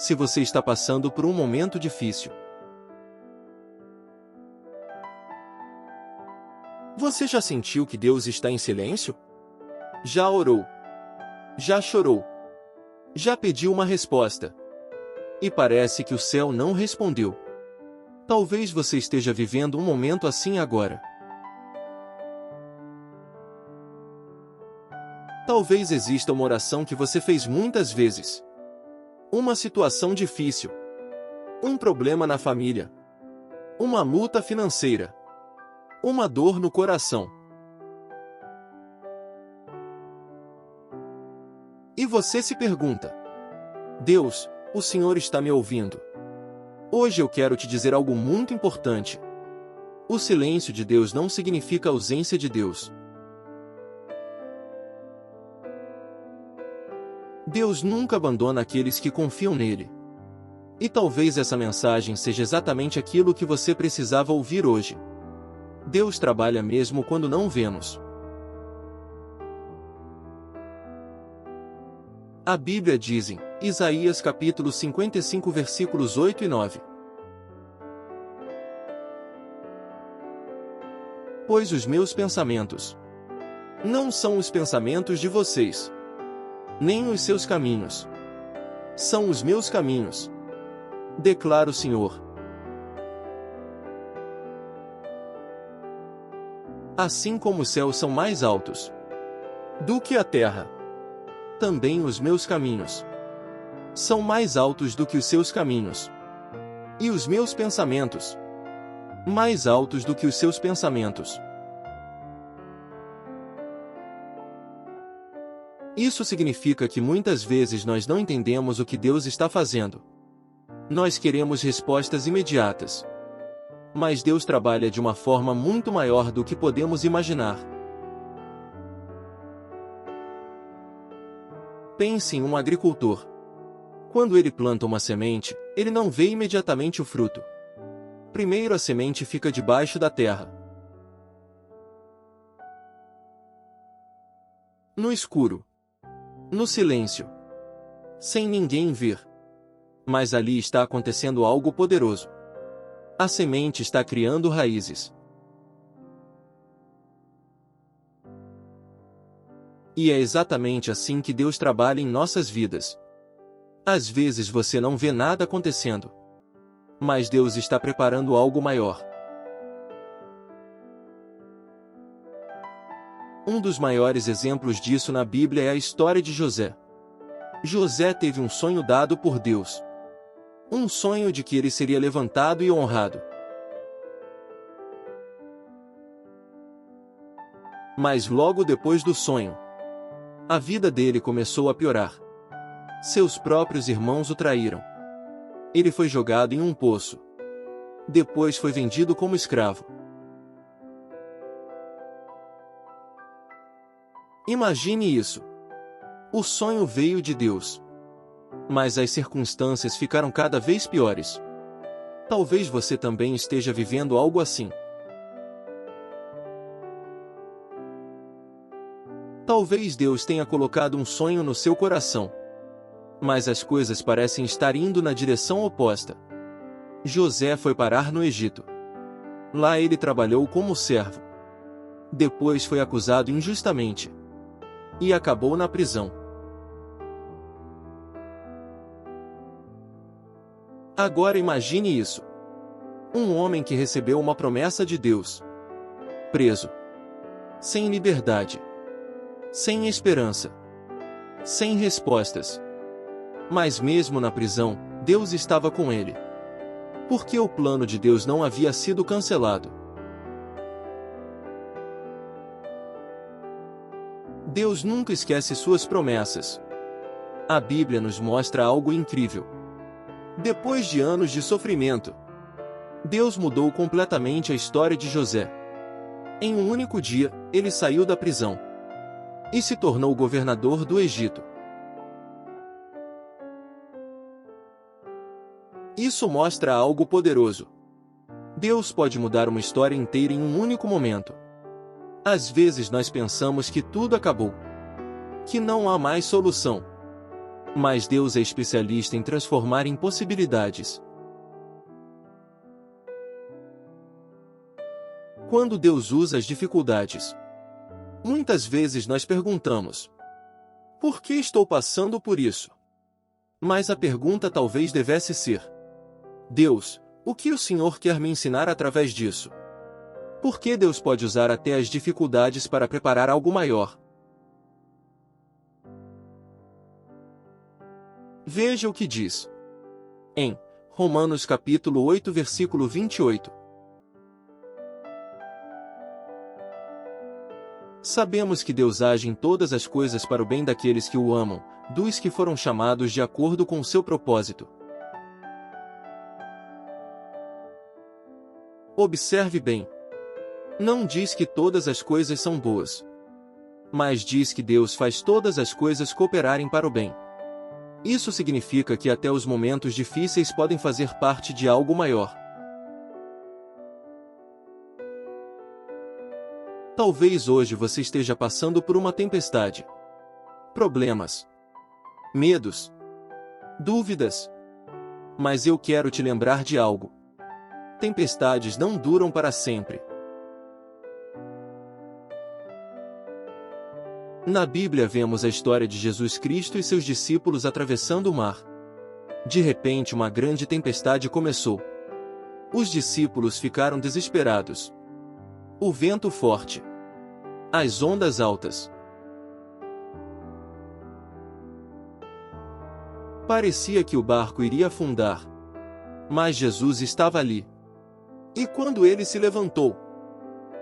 se você está passando por um momento difícil. Você já sentiu que Deus está em silêncio? Já orou? Já chorou? Já pediu uma resposta? E parece que o céu não respondeu. Talvez você esteja vivendo um momento assim agora. Talvez exista uma oração que você fez muitas vezes. Uma situação difícil. Um problema na família. Uma luta financeira. Uma dor no coração. E você se pergunta: Deus, o Senhor está me ouvindo? Hoje eu quero te dizer algo muito importante. O silêncio de Deus não significa ausência de Deus. Deus nunca abandona aqueles que confiam nele. E talvez essa mensagem seja exatamente aquilo que você precisava ouvir hoje. Deus trabalha mesmo quando não vemos. A Bíblia diz em Isaías capítulo 55 versículos 8 e 9. Pois os meus pensamentos não são os pensamentos de vocês, nem os seus caminhos são os meus caminhos, declara o Senhor. Assim como os céus são mais altos do que a terra, também os meus caminhos são mais altos do que os seus caminhos, e os meus pensamentos mais altos do que os seus pensamentos. Isso significa que muitas vezes nós não entendemos o que Deus está fazendo. Nós queremos respostas imediatas. Mas Deus trabalha de uma forma muito maior do que podemos imaginar. Pense em um agricultor. Quando ele planta uma semente, ele não vê imediatamente o fruto. Primeiro a semente fica debaixo da terra, no escuro, no silêncio, sem ninguém ver. Mas ali está acontecendo algo poderoso. A semente está criando raízes. E é exatamente assim que Deus trabalha em nossas vidas. Às vezes você não vê nada acontecendo, mas Deus está preparando algo maior. Um dos maiores exemplos disso na Bíblia é a história de José. José teve um sonho dado por Deus. Um sonho de que ele seria levantado e honrado. Mas logo depois do sonho, a vida dele começou a piorar. Seus próprios irmãos o traíram. Ele foi jogado em um poço. Depois foi vendido como escravo. Imagine isso. O sonho veio de Deus. Mas as circunstâncias ficaram cada vez piores. Talvez você também esteja vivendo algo assim. Talvez Deus tenha colocado um sonho no seu coração, mas as coisas parecem estar indo na direção oposta. José foi parar no Egito. Lá ele trabalhou como servo. Depois foi acusado injustamente e acabou na prisão. Agora imagine isso. Um homem que recebeu uma promessa de Deus, preso, sem liberdade, sem esperança, sem respostas. Mas mesmo na prisão, Deus estava com ele. Porque o plano de Deus não havia sido cancelado. Deus nunca esquece suas promessas. A Bíblia nos mostra algo incrível. Depois de anos de sofrimento, Deus mudou completamente a história de José. Em um único dia, ele saiu da prisão e se tornou governador do Egito. Isso mostra algo poderoso. Deus pode mudar uma história inteira em um único momento. Às vezes nós pensamos que tudo acabou, que não há mais solução. Mas Deus é especialista em transformar impossibilidades. Quando Deus usa as dificuldades, muitas vezes nós perguntamos: por que estou passando por isso? Mas a pergunta talvez devesse ser: Deus, o que o Senhor quer me ensinar através disso? Por que Deus pode usar até as dificuldades para preparar algo maior? Veja o que diz em Romanos capítulo 8, versículo 28. Sabemos que Deus age em todas as coisas para o bem daqueles que o amam, dos que foram chamados de acordo com o seu propósito. Observe bem. Não diz que todas as coisas são boas, mas diz que Deus faz todas as coisas cooperarem para o bem. Isso significa que até os momentos difíceis podem fazer parte de algo maior. Talvez hoje você esteja passando por uma tempestade. Problemas, medos, dúvidas. Mas eu quero te lembrar de algo. Tempestades não duram para sempre. Na Bíblia vemos a história de Jesus Cristo e seus discípulos atravessando o mar. De repente uma grande tempestade começou. Os discípulos ficaram desesperados. O vento forte. As ondas altas. Parecia que o barco iria afundar. Mas Jesus estava ali. E quando ele se levantou,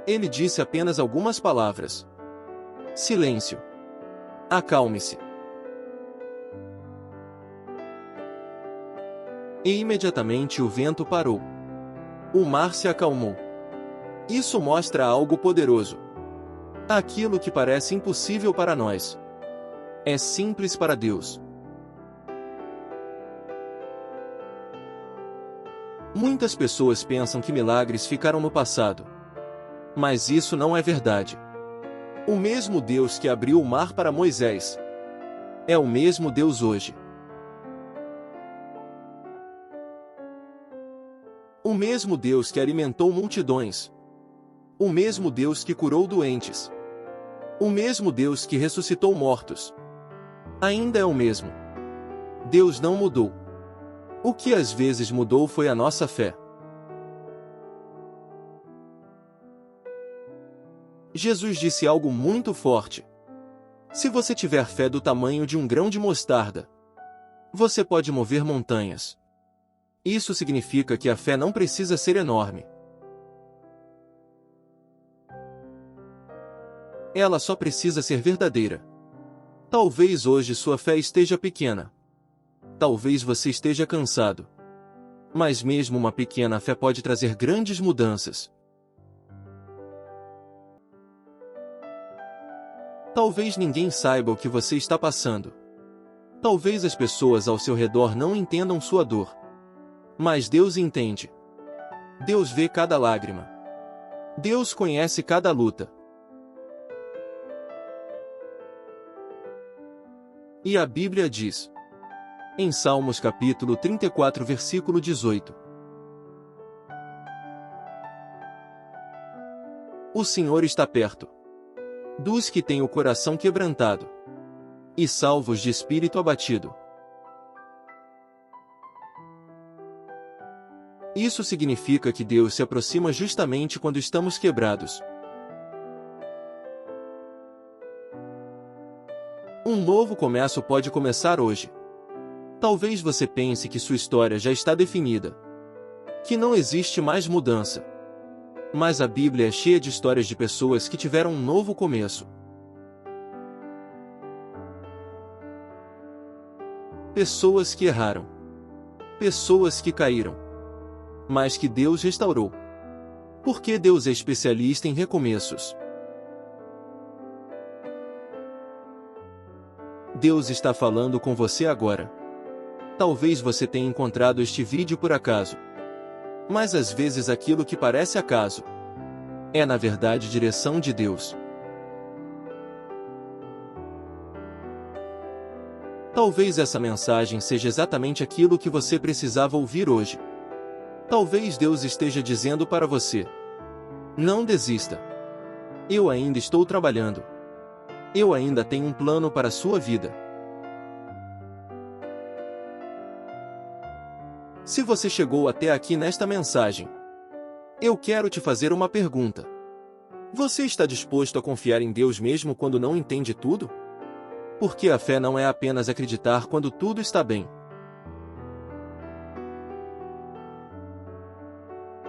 ele disse apenas algumas palavras. Silêncio. Acalme-se. E imediatamente o vento parou. O mar se acalmou. Isso mostra algo poderoso. Aquilo que parece impossível para nós é simples para Deus. Muitas pessoas pensam que milagres ficaram no passado. Mas isso não é verdade. O mesmo Deus que abriu o mar para Moisés é o mesmo Deus hoje. O mesmo Deus que alimentou multidões. O mesmo Deus que curou doentes. O mesmo Deus que ressuscitou mortos. Ainda é o mesmo. Deus não mudou. O que às vezes mudou foi a nossa fé. Jesus disse algo muito forte. Se você tiver fé do tamanho de um grão de mostarda, você pode mover montanhas. Isso significa que a fé não precisa ser enorme. Ela só precisa ser verdadeira. Talvez hoje sua fé esteja pequena. Talvez você esteja cansado. Mas mesmo uma pequena fé pode trazer grandes mudanças. Talvez ninguém saiba o que você está passando. Talvez as pessoas ao seu redor não entendam sua dor. Mas Deus entende. Deus vê cada lágrima. Deus conhece cada luta. E a Bíblia diz, em Salmos capítulo 34, versículo 18: O Senhor está perto dos que têm o coração quebrantado e salvos de espírito abatido. Isso significa que Deus se aproxima justamente quando estamos quebrados. Um novo começo pode começar hoje. Talvez você pense que sua história já está definida, que não existe mais mudança. Mas a Bíblia é cheia de histórias de pessoas que tiveram um novo começo. Pessoas que erraram. Pessoas que caíram. Mas que Deus restaurou. Porque Deus é especialista em recomeços. Deus está falando com você agora. Talvez você tenha encontrado este vídeo por acaso. Mas às vezes aquilo que parece acaso é na verdade direção de Deus. Talvez essa mensagem seja exatamente aquilo que você precisava ouvir hoje. Talvez Deus esteja dizendo para você: não desista. Eu ainda estou trabalhando. Eu ainda tenho um plano para a sua vida. Se você chegou até aqui nesta mensagem, eu quero te fazer uma pergunta. Você está disposto a confiar em Deus mesmo quando não entende tudo? Porque a fé não é apenas acreditar quando tudo está bem.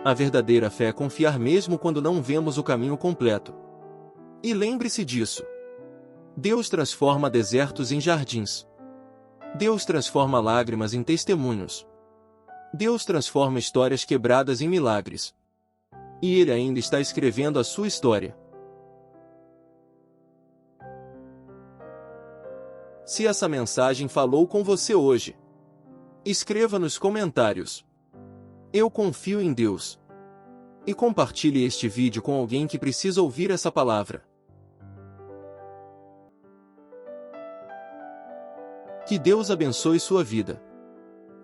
A verdadeira fé é confiar mesmo quando não vemos o caminho completo. E lembre-se disso. Deus transforma desertos em jardins. Deus transforma lágrimas em testemunhos. Deus transforma histórias quebradas em milagres. E Ele ainda está escrevendo a sua história. Se essa mensagem falou com você hoje, escreva nos comentários: eu confio em Deus. E compartilhe este vídeo com alguém que precisa ouvir essa palavra. Que Deus abençoe sua vida.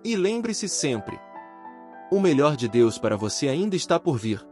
E lembre-se sempre: o melhor de Deus para você ainda está por vir.